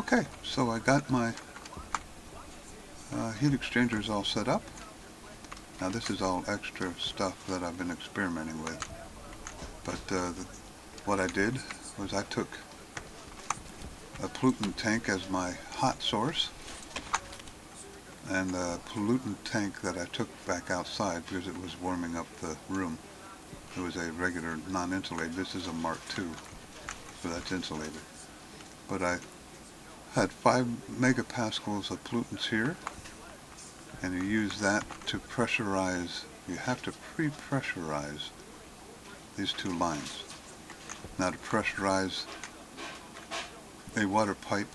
Okay, so I got my heat exchangers all set up. Now this is all extra stuff that I've been experimenting with. But what I did was I took a pollutant tank as my hot source, and the pollutant tank that I took back outside because it was warming up the room. It was a regular non-insulated. This is a Mark II, so that's insulated. But I had 5 megapascals of pollutants here, and you use that to pressurize. You have to pre-pressurize these 2 lines. Now to pressurize a water pipe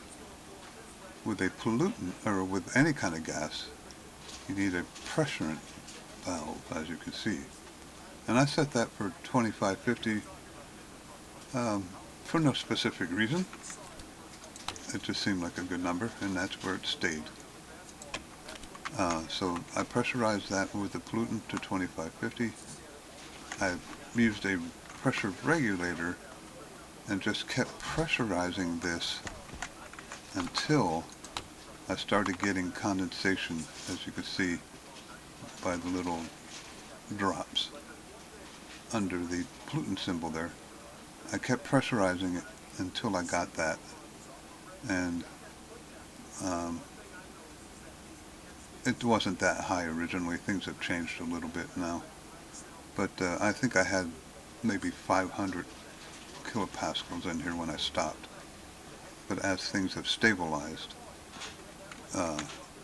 with a pollutant, or with any kind of gas, you need a pressurant valve, as you can see. And I set that for 2550 for no specific reason. It just seemed like a good number, and that's where it stayed. So I pressurized that with the pollutant to 2550. I used a pressure regulator and just kept pressurizing this until I started getting condensation, as you can see by the little drops under the pollutant symbol there. I kept pressurizing it until I got that, and it wasn't that high originally. Things have changed a little bit now, but I think I had maybe 500 kilopascals in here when I stopped. But as things have stabilized,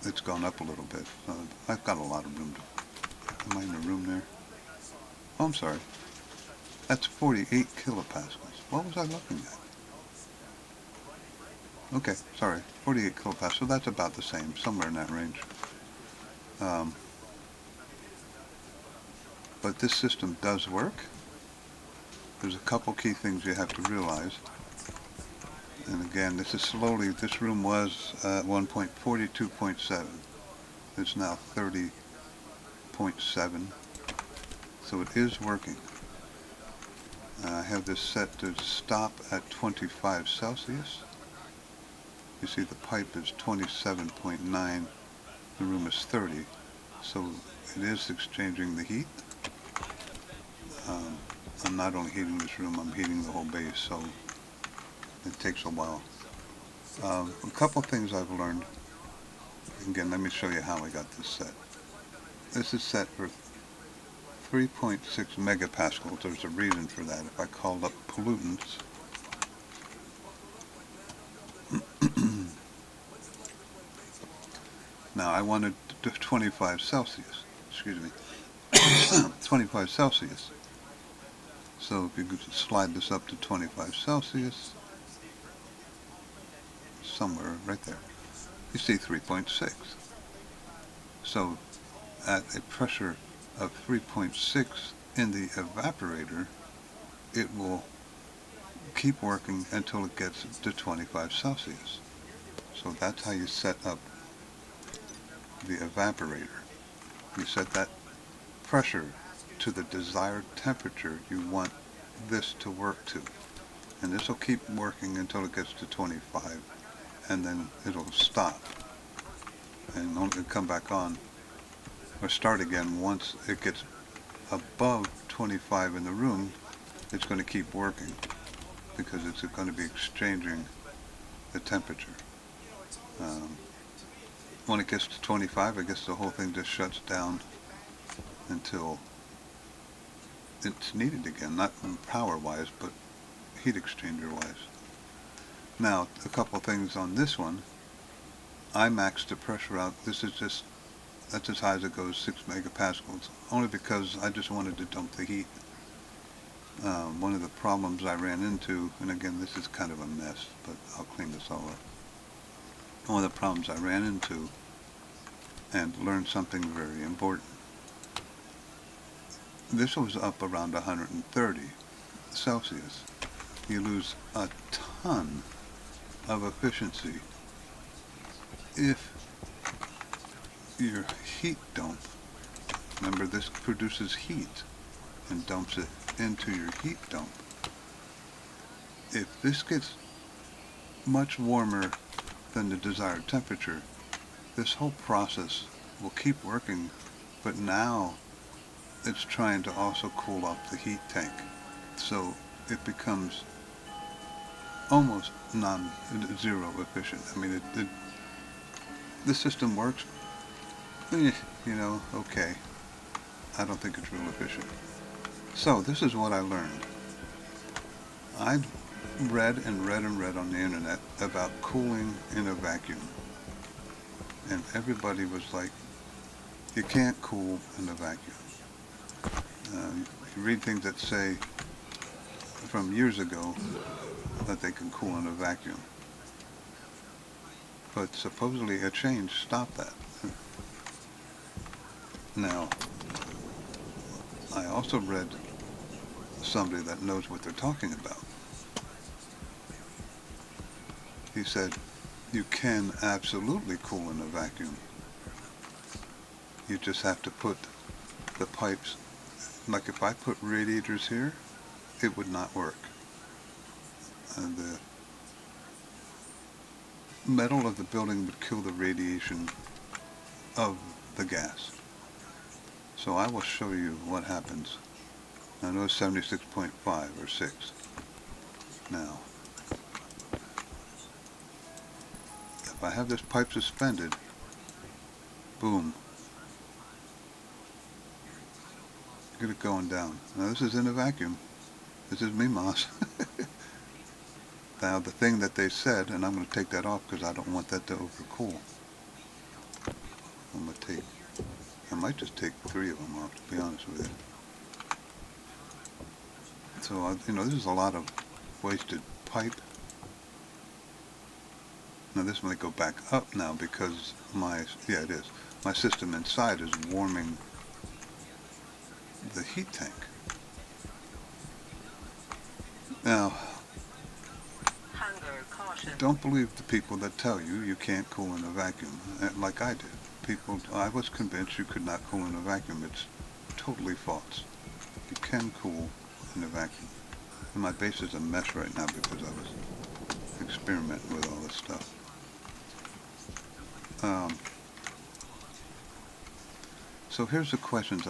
it's gone up a little bit. I've got a lot of room to... Am I in the room there? Oh, I'm sorry. That's 48 kilopascals. What was I looking at? Okay, sorry. 48 kilopascals. So that's about the same, somewhere in that range. But this system does work. There's a couple key things you have to realize. And again, this is slowly, this room was at one point 42.7. It's now 30.7. So it is working. I have this set to stop at 25 Celsius. You see the pipe is 27.9. The room is 30. So it is exchanging the heat. I'm not only heating this room, I'm heating the whole base, so it takes a while. A couple things I've learned. Again, let me show you how I got this set. This is set for 3.6 megapascals. There's a reason for that. If I called up pollutants, now I wanted 25 Celsius. Excuse me. 25 Celsius. So if you could slide this up to 25 Celsius, somewhere right there, you see 3.6. So at a pressure of 3.6 in the evaporator, it will keep working until it gets to 25 Celsius. So that's how you set up the evaporator. You set that pressure to the desired temperature you want this to work to. And this will keep working until it gets to 25, and then it'll stop and only come back on or start again once it gets above 25 in the room. It's going to keep working because it's going to be exchanging the temperature. When it gets to 25, I guess the whole thing just shuts down until it's needed again, not power-wise, but heat exchanger-wise. Now, a couple things on this one. I maxed the pressure out. This is just, that's as high as it goes, 6 megapascals, only because I just wanted to dump the heat. One of the problems I ran into, and again, this is kind of a mess, but I'll clean this all up. One of the problems I ran into, and learned something very important. This was up around 130 Celsius. You lose a ton of efficiency if your heat dump, remember this produces heat and dumps it into your heat dump. If this gets much warmer than the desired temperature, this whole process will keep working, but now it's trying to also cool off the heat tank. So it becomes almost zero efficient. I mean, the system works, okay. I don't think it's real efficient. So this is what I learned. I read and read and read on the internet about cooling in a vacuum. And everybody was like, you can't cool in a vacuum. You read things that say from years ago that they can cool in a vacuum. But supposedly a change stopped that. Now, I also read somebody that knows what they're talking about. He said, you can absolutely cool in a vacuum. You just have to put the pipes, like if I put radiators here, it would not work. And the metal of the building would kill the radiation of the gas. So I will show you what happens. I know it's 76.5 or 6. Now, if I have this pipe suspended, boom, get it going down. Now this is in a vacuum. This is Mimas. Now the thing that they said, and I'm going to take that off because I don't want that to overcool. I'm going to take, I might just take 3 of them off, to be honest with you. So, this is a lot of wasted pipe. Now this might go back up now because it is. My system inside is warming the heat tank. Now, don't believe the people that tell you you can't cool in a vacuum, like I did. I was convinced you could not cool in a vacuum. It's totally false. You can cool in a vacuum. And my base is a mess right now because I was experimenting with all this stuff. So here's the questions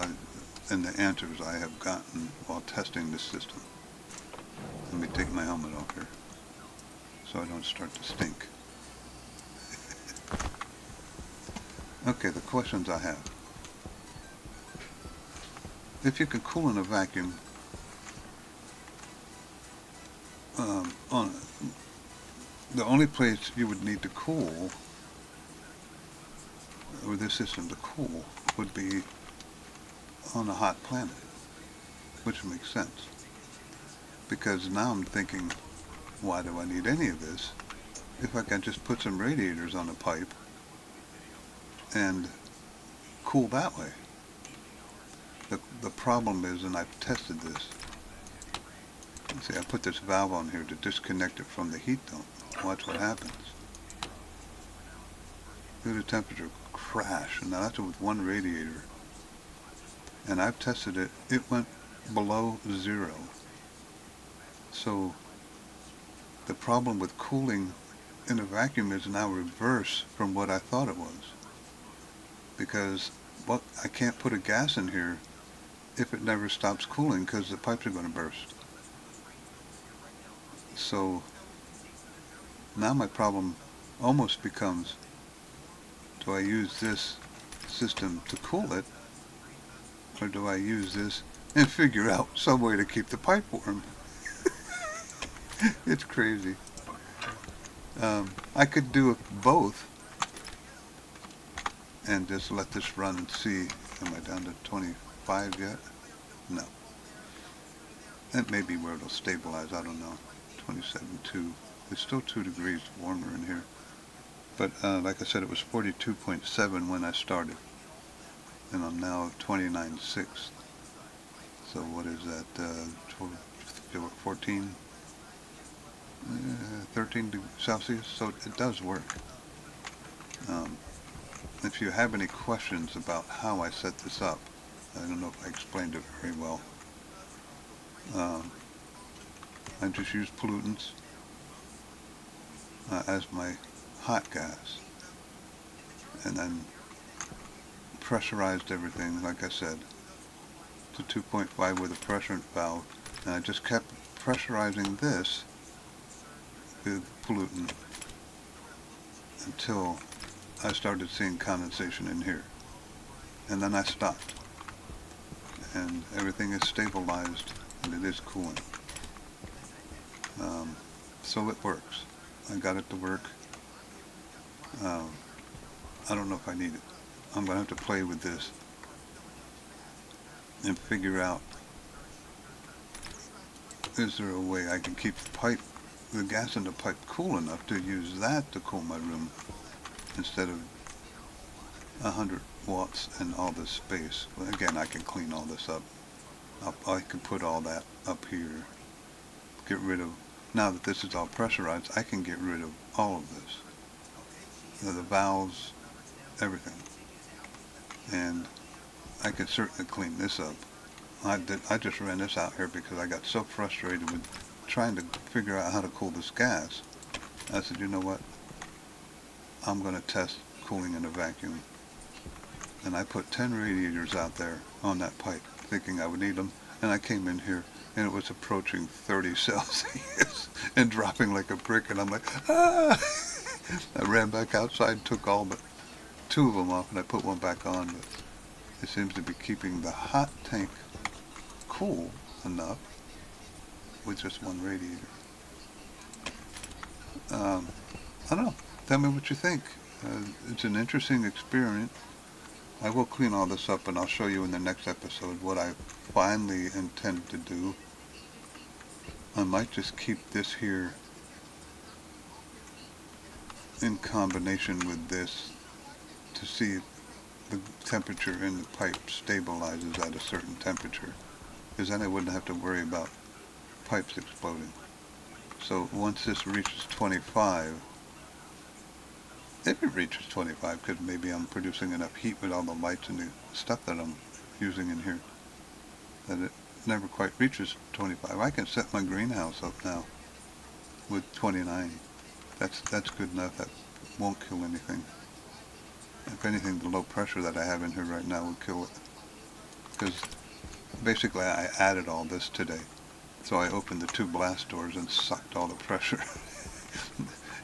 and the answers I have gotten while testing this system. Let me take my helmet off here so I don't start to stink. Okay, the questions I have. If you can cool in a vacuum, the only place you would need to cool, or this system to cool, would be on a hot planet, which makes sense. Because now I'm thinking, why do I need any of this if I can just put some radiators on a pipe and cool that way? The problem is, and I've tested this, see, I put this valve on here to disconnect it from the heat dump. Watch what happens. Look at the temperature crash, and now that's with one radiator. And I've tested it, it went below 0. So the problem with cooling in a vacuum is now reverse from what I thought it was. Because, well, I can't put a gas in here if it never stops cooling because the pipes are going to burst. So now my problem almost becomes, do I use this system to cool it, or do I use this and figure out some way to keep the pipe warm? It's crazy. I could do both and just let this run and see. Am I down to 25 yet? No. That may be where it'll stabilize, I don't know. 27.2. It's still 2 degrees warmer in here. But like I said, it was 42.7 when I started. And I'm now 29.6. So what is that? 14? 13 Celsius, so it does work. If you have any questions about how I set this up, I don't know if I explained it very well. I just use pollutants as my hot gas, and then pressurized everything, like I said, to 2.5 with a pressure valve, and I just kept pressurizing this with pollutant until I started seeing condensation in here. And then I stopped. And everything is stabilized and it is cooling. So it works. I got it to work. I don't know if I need it. I'm going to have to play with this and figure out, is there a way I can keep the gas in the pipe cool enough to use that to cool my room instead of 100 watts and all this space. Well, again, I can clean all this up. I can put all that up here. Get rid of, now that this is all pressurized, I can get rid of all of this. The valves, everything. And I can certainly clean this up. I just ran this out here because I got so frustrated with trying to figure out how to cool this gas. I said, you know what? I'm going to test cooling in a vacuum. And I put 10 radiators out there on that pipe, thinking I would need them. And I came in here, and it was approaching 30 Celsius and dropping like a brick. And I'm like, ah! I ran back outside, took all but 2 of them off, and I put one back on. But it seems to be keeping the hot tank cool enough with just one radiator. I don't know. Tell me what you think. It's an interesting experiment. I will clean all this up and I'll show you in the next episode what I finally intend to do. I might just keep this here in combination with this to see if the temperature in the pipe stabilizes at a certain temperature, because then I wouldn't have to worry about pipes exploding. So once this reaches 25, if it reaches 25, because maybe I'm producing enough heat with all the lights and the stuff that I'm using in here, that it never quite reaches 25. I can set my greenhouse up now with 29. That's good enough. That won't kill anything. If anything, the low pressure that I have in here right now will kill it. Because basically I added all this today. So I opened the 2 blast doors and sucked all the pressure.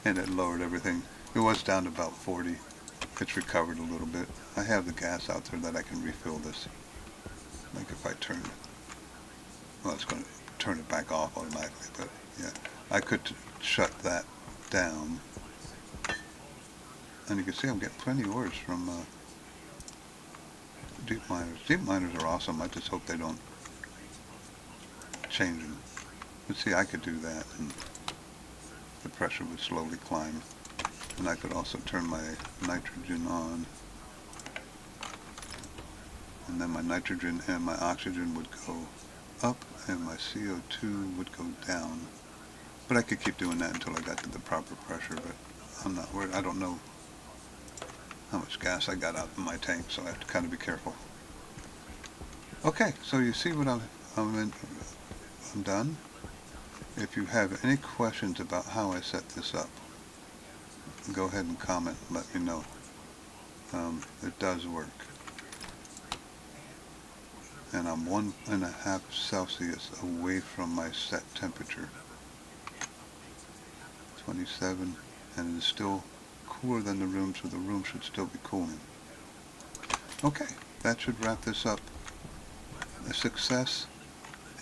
And it lowered everything. It was down to about 40. It's recovered a little bit. I have the gas out there that I can refill this. Like if I turn it. Well, it's going to turn it back off automatically, but yeah. I could shut that down. And you can see I'm getting plenty of orders from deep miners. Deep miners are awesome. I just hope they don't change them. But see, I could do that, and the pressure would slowly climb. And I could also turn my nitrogen on. And then my nitrogen and my oxygen would go up, and my CO2 would go down. But I could keep doing that until I got to the proper pressure, but I'm not worried. I don't know how much gas I got out in my tank, so I have to kind of be careful. Okay, so you see what I'm done. If you have any questions about how I set this up, go ahead and comment and let me know. It does work. And I'm 1.5 Celsius away from my set temperature. 27, and it is still cooler than the room, so the room should still be cooling. Okay, that should wrap this up. A success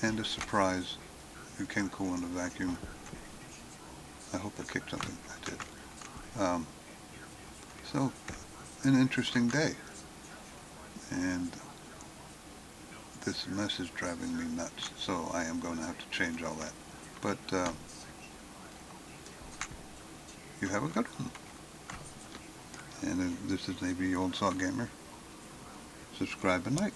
and a surprise. You can cool in a vacuum. I hope I kicked something. I did. So, an interesting day. And this mess is driving me nuts, so I am going to have to change all that. But you have a good one. And this is Navy Old Salt Gamer. Subscribe and like.